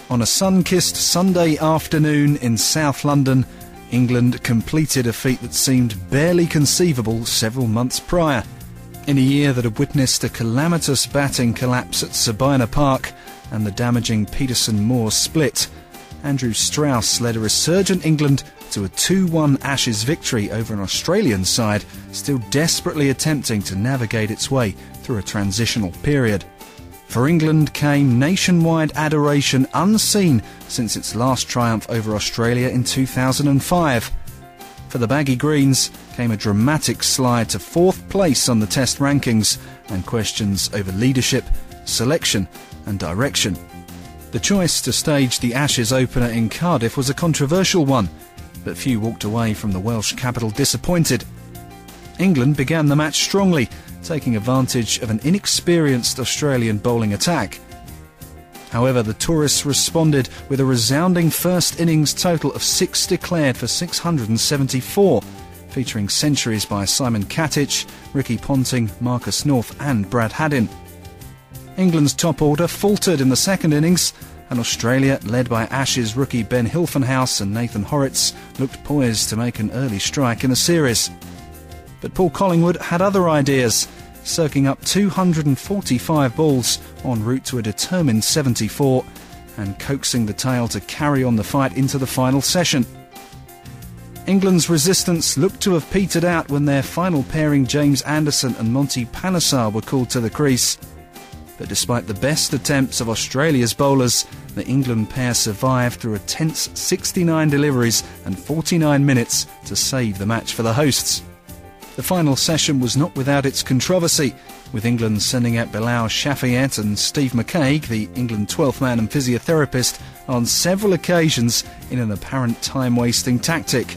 On a sun-kissed Sunday afternoon in South London, England completed a feat that seemed barely conceivable several months prior. In a year that had witnessed a calamitous batting collapse at Sabina Park and the damaging Peterson-Moore split, Andrew Strauss led a resurgent England to a 2-1 Ashes victory over an Australian side still desperately attempting to navigate its way through a transitional period. For England came nationwide adoration unseen since its last triumph over Australia in 2005. For the Baggy Greens came a dramatic slide to 4th place on the Test rankings and questions over leadership, selection and direction. The choice to stage the Ashes opener in Cardiff was a controversial one, but few walked away from the Welsh capital disappointed. England began the match strongly, taking advantage of an inexperienced Australian bowling attack. However, the tourists responded with a resounding first innings total of 6 declared for 674, featuring centuries by Simon Katich, Ricky Ponting, Marcus North and Brad Haddin. England's top order faltered in the second innings, and Australia, led by Ashes rookie Ben Hilfenhaus and Nathan Horrocks, looked poised to make an early strike in the series. But Paul Collingwood had other ideas, circling up 245 balls en route to a determined 74 and coaxing the tail to carry on the fight into the final session. England's resistance looked to have petered out when their final pairing James Anderson and Monty Panesar were called to the crease. But despite the best attempts of Australia's bowlers, the England pair survived through a tense 69 deliveries and 49 minutes to save the match for the hosts. The final session was not without its controversy, with England sending out Bilal Shafiat and Steve McCaig, the England 12th man and physiotherapist, on several occasions in an apparent time-wasting tactic.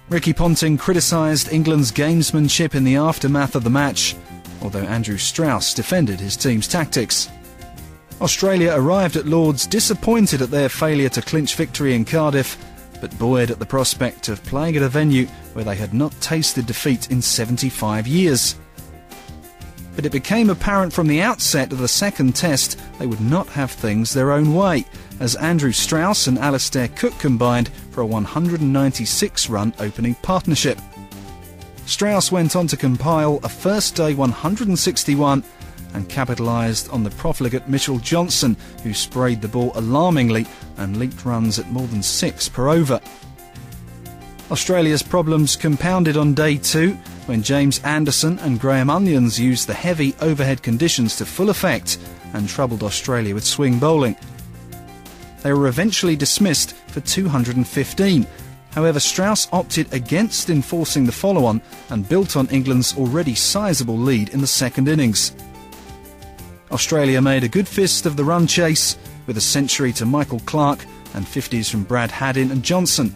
Ricky Ponting criticised England's gamesmanship in the aftermath of the match, although Andrew Strauss defended his team's tactics. Australia arrived at Lord's disappointed at their failure to clinch victory in Cardiff, but buoyed at the prospect of playing at a venue where they had not tasted defeat in 75 years. But it became apparent from the outset of the second test they would not have things their own way, as Andrew Strauss and Alastair Cook combined for a 196-run opening partnership. Strauss went on to compile a first-day 161 and capitalised on the profligate Mitchell Johnson, who sprayed the ball alarmingly and leaked runs at more than 6 per over. Australia's problems compounded on day 2 when James Anderson and Graham Onions used the heavy overhead conditions to full effect and troubled Australia with swing bowling. They were eventually dismissed for 215. However, Strauss opted against enforcing the follow-on and built on England's already sizable lead in the second innings. Australia made a good fist of the run chase with a century to Michael Clarke and 50s from Brad Haddin and Johnson.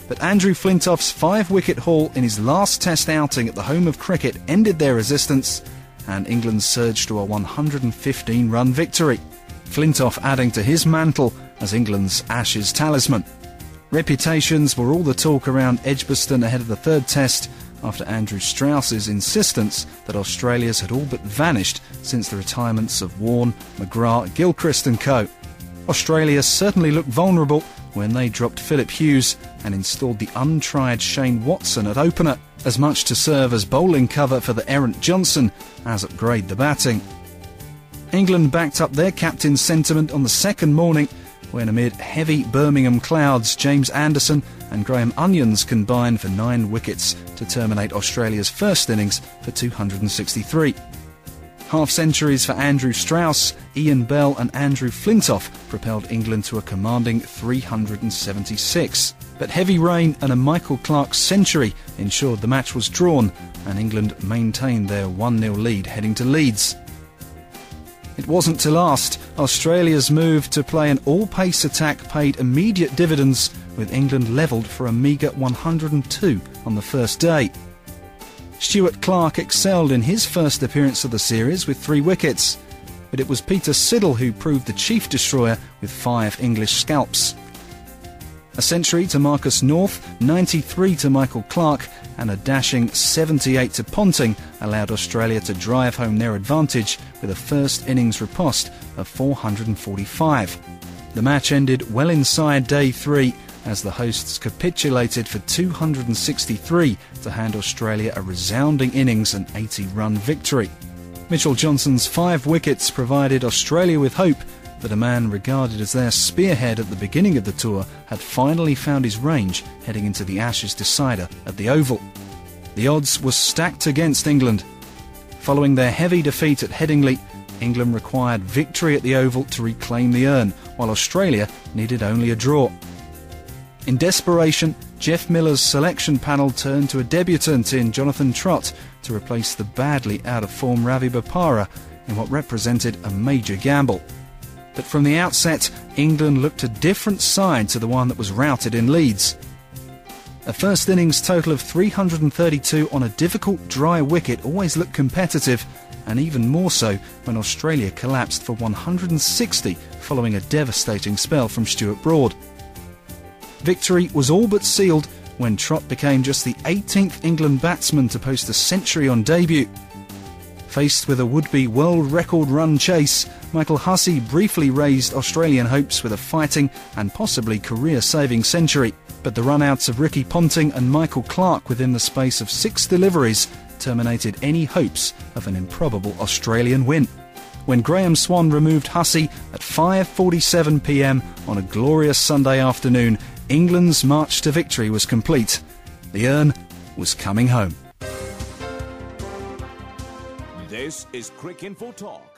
But Andrew Flintoff's 5-wicket haul in his last Test outing at the home of cricket ended their resistance, and England surged to a 115-run victory, Flintoff adding to his mantle as England's Ashes talisman. Reputations were all the talk around Edgbaston ahead of the third Test after Andrew Strauss's insistence that Australia's had all but vanished since the retirements of Warne, McGrath, Gilchrist and co. Australia certainly looked vulnerable when they dropped Philip Hughes and installed the untried Shane Watson at opener, as much to serve as bowling cover for the errant Johnson as upgrade the batting. England backed up their captain's sentiment on the second morning when amid heavy Birmingham clouds, James Anderson and Graham Onions combined for 9 wickets to terminate Australia's first innings for 263. Half-centuries for Andrew Strauss, Ian Bell and Andrew Flintoff propelled England to a commanding 376. But heavy rain and a Michael Clarke century ensured the match was drawn and England maintained their 1-0 lead heading to Leeds. It wasn't to last. Australia's move to play an all-pace attack paid immediate dividends, with England levelled for a meagre 102 on the first day. Stuart Clark excelled in his first appearance of the series with 3 wickets, but it was Peter Siddle who proved the chief destroyer with 5 English scalps. A century to Marcus North, 93 to Michael Clarke and a dashing 78 to Ponting allowed Australia to drive home their advantage with a first innings riposte of 445. The match ended well inside day 3 as the hosts capitulated for 263 to hand Australia a resounding innings and 80-run victory. Mitchell Johnson's 5 wickets provided Australia with hope that a man regarded as their spearhead at the beginning of the tour had finally found his range heading into the Ashes decider at the Oval. The odds were stacked against England. Following their heavy defeat at Headingley, England required victory at the Oval to reclaim the urn, while Australia needed only a draw. In desperation, Jeff Miller's selection panel turned to a debutant in Jonathan Trott to replace the badly out-of-form Ravi Bopara in what represented a major gamble. But from the outset, England looked a different side to the one that was routed in Leeds. A first innings total of 332 on a difficult dry wicket always looked competitive, and even more so when Australia collapsed for 160 following a devastating spell from Stuart Broad. Victory was all but sealed when Trott became just the 18th England batsman to post a century on debut. Faced with a would-be world record run chase, Michael Hussey briefly raised Australian hopes with a fighting and possibly career-saving century, but the run-outs of Ricky Ponting and Michael Clarke within the space of 6 deliveries terminated any hopes of an improbable Australian win. When Graham Swann removed Hussey at 5:47 p.m. on a glorious Sunday afternoon, England's march to victory was complete. The urn was coming home. This is Cricinfo Talk.